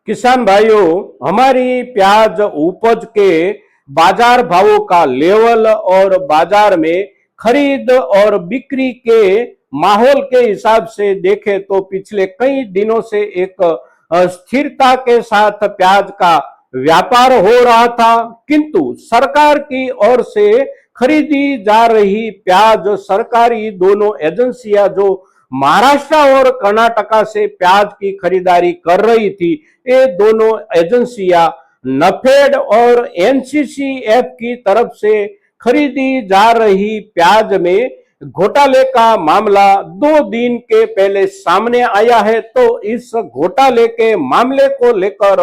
किसान भाइयों, हमारी प्याज उपज के बाजार भावों का लेवल और बाजार में खरीद और बिक्री के माहौल के हिसाब से देखें तो पिछले कई दिनों से एक स्थिरता के साथ प्याज का व्यापार हो रहा था, किंतु सरकार की ओर से खरीदी जा रही प्याज सरकारी दोनों एजेंसियां जो महाराष्ट्र और कर्नाटका से प्याज की खरीदारी कर रही थी, ये दोनों एजेंसियां नफेड और एनसीसीएफ की तरफ से खरीदी जा रही प्याज में घोटाले का मामला 2 दिन के पहले सामने आया है। तो इस घोटाले के मामले को लेकर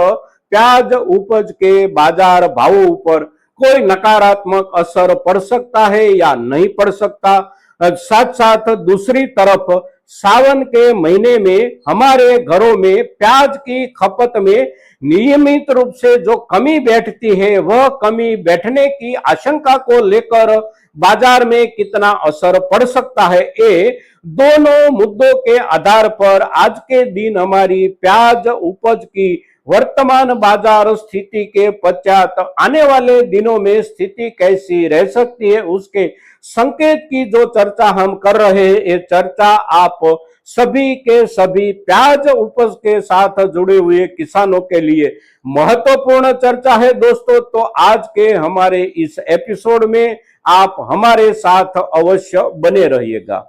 प्याज उपज के बाजार भावों पर कोई नकारात्मक असर पड़ सकता है या नहीं पड़ सकता। साथ साथ दूसरी तरफ सावन के महीने में हमारे घरों में प्याज की खपत में नियमित रूप से जो कमी बैठती है, वह कमी बैठने की आशंका को लेकर बाजार में कितना असर पड़ सकता है, ये दोनों मुद्दों के आधार पर आज के दिन हमारी प्याज उपज की वर्तमान बाजार स्थिति के पश्चात आने वाले दिनों में स्थिति कैसी रह सकती है, उसके संकेत की जो चर्चा हम कर रहे हैं, ये चर्चा आप सभी के सभी प्याज उपज के साथ जुड़े हुए किसानों के लिए महत्वपूर्ण चर्चा है दोस्तों। तो आज के हमारे इस एपिसोड में आप हमारे साथ अवश्य बने रहिएगा।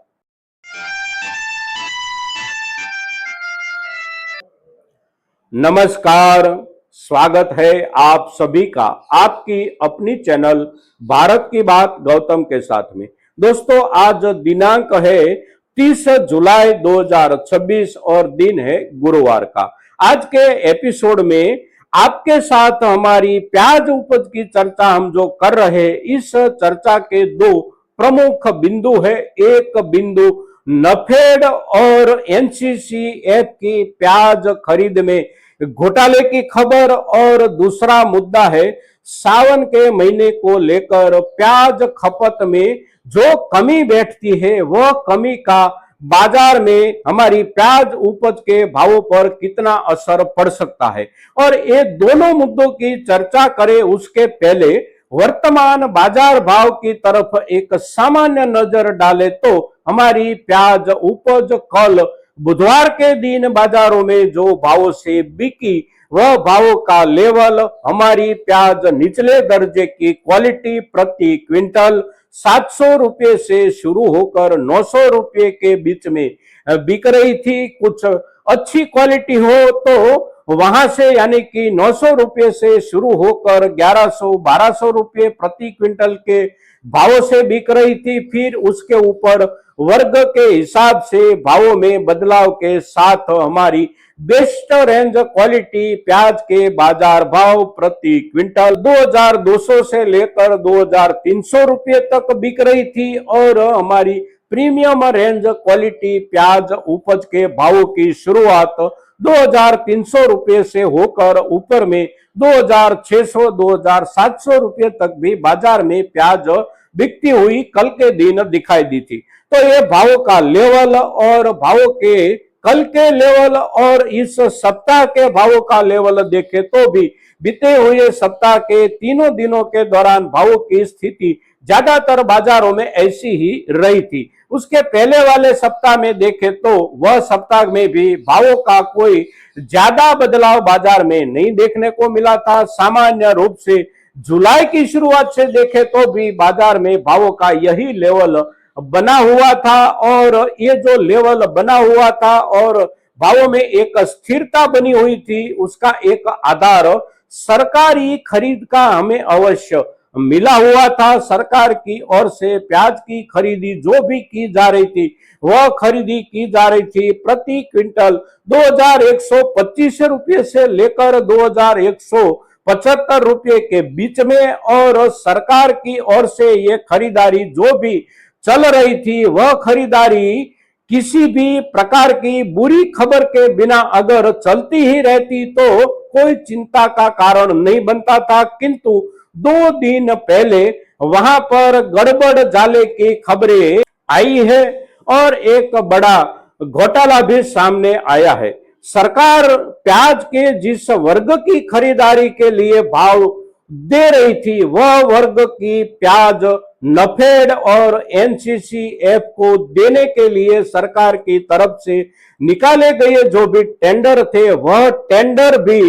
नमस्कार, स्वागत है आप सभी का आपकी अपनी चैनल भारत की बात गौतम के साथ में। दोस्तों, आज दिनांक है 30 जुलाई 2026 और दिन है गुरुवार का। आज के एपिसोड में आपके साथ हमारी प्याज उपज की चर्चा हम जो कर रहे हैं, इस चर्चा के दो प्रमुख बिंदु है। एक बिंदु नफेड और एनसीसीएफ की प्याज खरीद में घोटाले की खबर और दूसरा मुद्दा है सावन के महीने को लेकर प्याज खपत में जो कमी बैठती है, वह कमी का बाजार में हमारी प्याज उपज के भावों पर कितना असर पड़ सकता है। और ये दोनों मुद्दों की चर्चा करें उसके पहले वर्तमान बाजार भाव की तरफ एक सामान्य नजर डाले तो हमारी प्याज उपज कल बुधवार के दिन बाजारों में जो भावों से बिकी, वह भावों का लेवल हमारी प्याज निचले दर्जे की क्वालिटी प्रति क्विंटल 700 रुपये से शुरू होकर 900 रुपये के बीच में बिक रही थी। कुछ अच्छी क्वालिटी हो तो वहां से यानी कि 900 रुपये से शुरू होकर 1100-1200 रुपये प्रति क्विंटल के भावों से बिक रही थी। फिर उसके ऊपर वर्ग के हिसाब से भावों में बदलाव के साथ हमारी बेस्ट रेंज क्वालिटी प्याज के बाजार भाव प्रति क्विंटल 2200 से लेकर 2300 रुपये तक बिक रही थी और हमारी प्रीमियम रेंज क्वालिटी प्याज उपज के भावों की शुरुआत 2300 रुपये से होकर ऊपर में 2600-2700 रुपये तक भी बाजार में प्याज बिकती हुई कल के दिन दिखाई दी थी। तो ये भावों का लेवल और भावों के कल के लेवल और इस सप्ताह के भावों का लेवल देखें तो भी बीते हुए सप्ताह के तीनों दिनों के दौरान भावों की स्थिति ज्यादातर बाजारों में ऐसी ही रही थी। उसके पहले वाले सप्ताह में देखें तो वह सप्ताह में भी भावों का कोई ज्यादा बदलाव बाजार में नहीं देखने को मिला था। सामान्य रूप से जुलाई की शुरुआत से देखें तो भी बाजार में भावों का यही लेवल बना हुआ था और ये जो लेवल बना हुआ था और भावों में एक स्थिरता बनी हुई थी, उसका एक आधार सरकारी खरीद का हमें अवश्य मिला हुआ था। सरकार की ओर से प्याज की खरीदी जो भी की जा रही थी, वह खरीदी की जा रही थी प्रति क्विंटल 2125 रुपये से लेकर 2175 रुपये के बीच में और सरकार की ओर से ये खरीदारी जो भी चल रही थी, वह खरीदारी किसी भी प्रकार की बुरी खबर के बिना अगर चलती ही रहती तो कोई चिंता का कारण नहीं बनता था। किंतु 2 दिन पहले वहां पर गड़बड़ जाले की खबरें आई है और एक बड़ा घोटाला भी सामने आया है। सरकार प्याज के जिस वर्ग की खरीदारी के लिए भाव दे रही थी वह वर्ग की प्याज नफेड और एनसीसीएफ को देने के लिए सरकार की तरफ से निकाले गए जो भी टेंडर थे वह टेंडर भी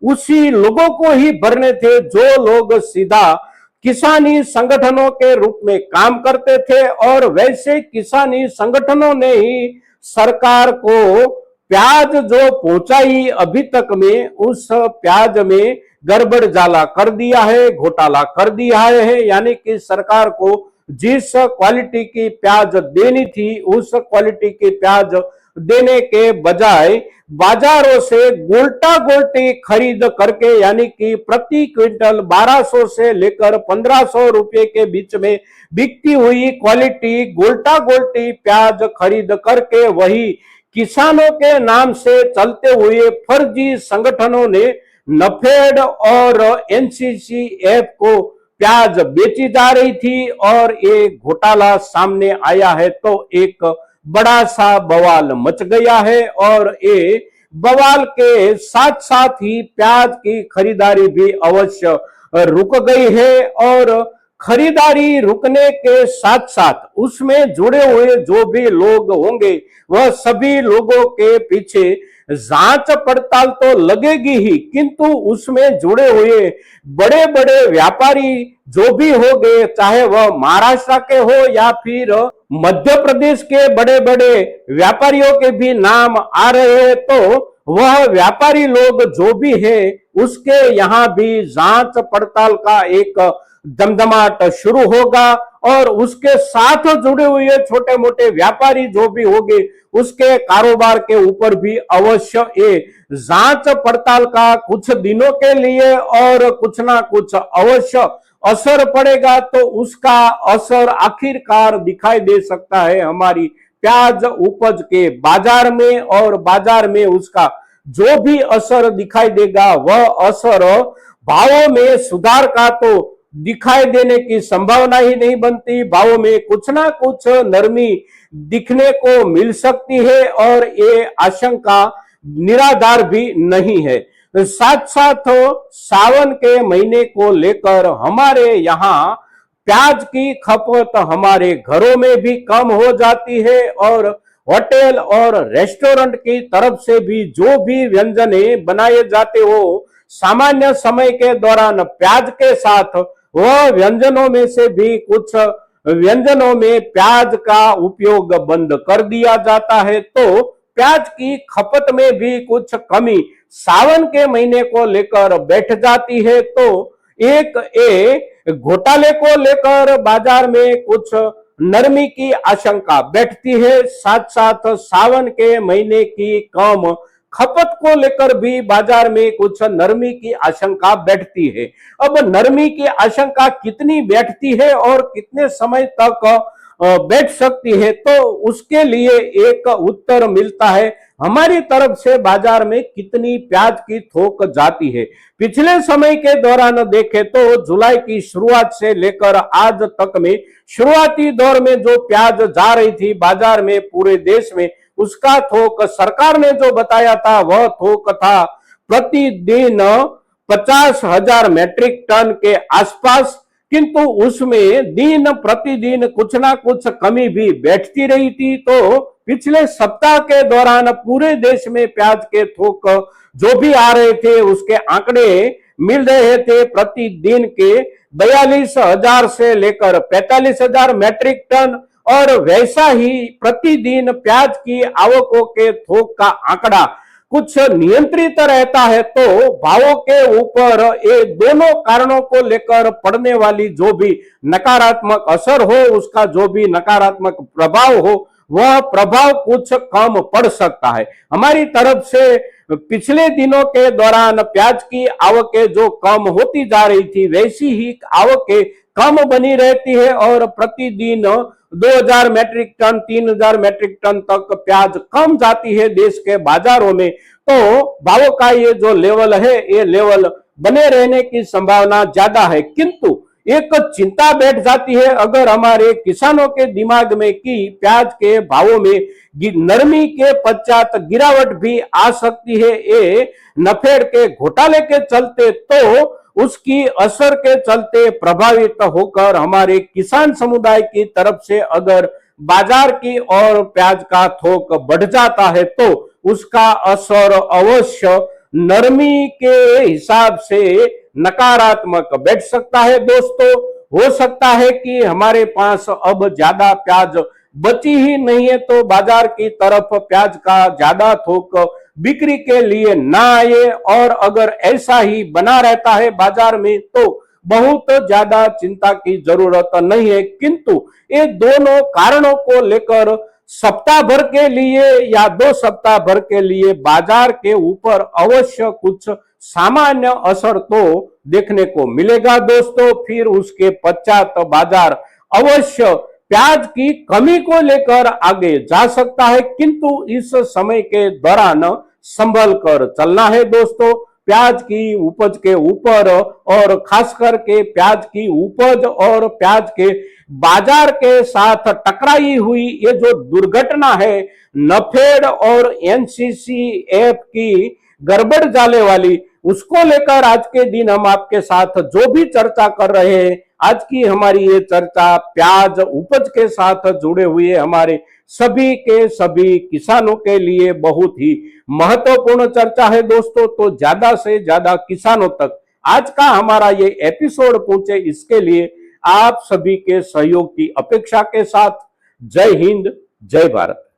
उसी लोगों को ही भरने थे जो लोग सीधा किसानी संगठनों के रूप में काम करते थे, और वैसे किसानी संगठनों ने ही सरकार को प्याज जो पहुंचाई अभी तक में उस प्याज में गड़बड़ जाला कर दिया है, घोटाला कर दिया है। यानी कि सरकार को जिस क्वालिटी की प्याज देनी थी उस क्वालिटी की प्याज देने के बजाय बाजारों से गोल्टा गोल्टी खरीद करके, यानी कि प्रति क्विंटल 1200 से लेकर 1500 रुपए के बीच में बिकती हुई क्वालिटी गोल्टा गोल्टी प्याज खरीद करके वही किसानों के नाम से चलते हुए फर्जी संगठनों ने नफेड और एनसीसीएफ को प्याज बेची जा रही थी, और ये घोटाला सामने आया है तो एक बड़ा सा बवाल मच गया है। और ये बवाल के साथ साथ ही प्याज की खरीदारी भी अवश्य रुक गई है, और खरीदारी रुकने के साथ साथ उसमें जुड़े हुए जो भी लोग होंगे वह सभी लोगों के पीछे जांच पड़ताल तो लगेगी ही, किंतु उसमें जुड़े हुए बड़े बड़े व्यापारी जो भी होंगे, चाहे वह महाराष्ट्र के हो या फिर मध्य प्रदेश के बड़े बड़े व्यापारियों के भी नाम आ रहे हैं, तो वह व्यापारी लोग जो भी है उसके यहाँ भी जांच पड़ताल का एक दमदमाट शुरू होगा, और उसके साथ जुड़े हुए छोटे मोटे व्यापारी जो भी होंगे उसके कारोबार के ऊपर भी अवश्य ये जांच पड़ताल का कुछ दिनों के लिए और कुछ ना कुछ अवश्य असर पड़ेगा। तो उसका असर आखिरकार दिखाई दे सकता है हमारी प्याज उपज के बाजार में, और बाजार में उसका जो भी असर दिखाई देगा वह असर भावों में सुधार का तो दिखाई देने की संभावना ही नहीं बनती। भावों में कुछ ना कुछ नरमी दिखने को मिल सकती है, और ये आशंका निराधार भी नहीं है। साथ साथ सावन के महीने को लेकर हमारे यहाँ प्याज की खपत हमारे घरों में भी कम हो जाती है, और होटल और रेस्टोरेंट की तरफ से भी जो भी व्यंजने बनाए जाते हो सामान्य समय के दौरान प्याज के साथ, वह व्यंजनों में से भी कुछ व्यंजनों में प्याज का उपयोग बंद कर दिया जाता है। तो प्याज की खपत में भी कुछ कमी सावन के महीने को लेकर बैठ जाती है। तो एक घोटाले को लेकर बाजार में कुछ नरमी की आशंका बैठती है, साथ साथ सावन के महीने की कम खपत को लेकर भी बाजार में कुछ नरमी की आशंका बैठती है। अब नरमी की आशंका कितनी बैठती है और कितने समय तक बैठ सकती है, तो उसके लिए एक उत्तर मिलता है हमारी तरफ से बाजार में कितनी प्याज की थोक जाती है। पिछले समय के दौरान देखें तो जुलाई की शुरुआत से लेकर आज तक में शुरुआती दौर में जो प्याज जा रही थी बाजार में पूरे देश में, उसका थोक सरकार ने जो बताया था वह थोक था प्रतिदिन 50,000 मैट्रिक टन के आसपास, किंतु उसमें दिन प्रतिदिन कुछ ना कुछ कमी भी बैठती रही थी। तो पिछले सप्ताह के दौरान पूरे देश में प्याज के थोक जो भी आ रहे थे उसके आंकड़े मिल रहे थे प्रतिदिन के 42,000 से लेकर 45,000 मैट्रिक टन, और वैसा ही प्रतिदिन प्याज की आवकों के थोक का आंकड़ा कुछ नियंत्रित रहता है। तो भावों के ऊपर ये दोनों कारणों को लेकर पड़ने वाली जो भी नकारात्मक असर हो, उसका जो भी नकारात्मक प्रभाव हो, वह प्रभाव कुछ कम पड़ सकता है। हमारी तरफ से पिछले दिनों के दौरान प्याज की आवकें जो कम होती जा रही थी वैसी ही आवकें कम बनी रहती है, और प्रतिदिन 2,000 मैट्रिक टन 3,000 मैट्रिक टन तक प्याज कम जाती है देश के बाजारों में। तो भावों का ये जो लेवल है ये लेवल बने रहने की संभावना ज्यादा है, किंतु एक चिंता बैठ जाती है अगर हमारे किसानों के दिमाग में कि प्याज के भावों में नरमी के पश्चात गिरावट भी आ सकती है, ये नफेड़ के घोटाले के चलते, तो उसकी असर के चलते प्रभावित होकर हमारे किसान समुदाय की तरफ से अगर बाजार की और प्याज का थोक बढ़ जाता है तो उसका असर अवश्य नरमी के हिसाब से नकारात्मक बैठ सकता है। दोस्तों, हो सकता है कि हमारे पास अब ज्यादा प्याज बची ही नहीं है तो बाजार की तरफ प्याज का ज्यादा थोक बिक्री के लिए ना आए, और अगर ऐसा ही बना रहता है बाजार में तो बहुत ज्यादा चिंता की जरूरत नहीं है। किंतु ये दोनों कारणों को लेकर सप्ताह भर के लिए या 2 सप्ताह भर के लिए बाजार के ऊपर अवश्य कुछ सामान्य असर तो देखने को मिलेगा दोस्तों। फिर उसके पश्चात बाजार अवश्य प्याज की कमी को लेकर आगे जा सकता है, किंतु इस समय के दौरान संभल कर चलना है दोस्तों। प्याज की उपज के ऊपर और खास करके प्याज की उपज और प्याज के बाजार के साथ टकराई हुई ये जो दुर्घटना है नफेड़ और एनसीसीएफ की गड़बड़ जाले वाली, उसको लेकर आज के दिन हम आपके साथ जो भी चर्चा कर रहे हैं, आज की हमारी ये चर्चा प्याज उपज के साथ जुड़े हुए हमारे सभी के सभी किसानों के लिए बहुत ही महत्वपूर्ण चर्चा है दोस्तों। तो ज्यादा से ज्यादा किसानों तक आज का हमारा ये एपिसोड पहुंचे, इसके लिए आप सभी के सहयोग की अपेक्षा के साथ जय हिंद, जय भारत।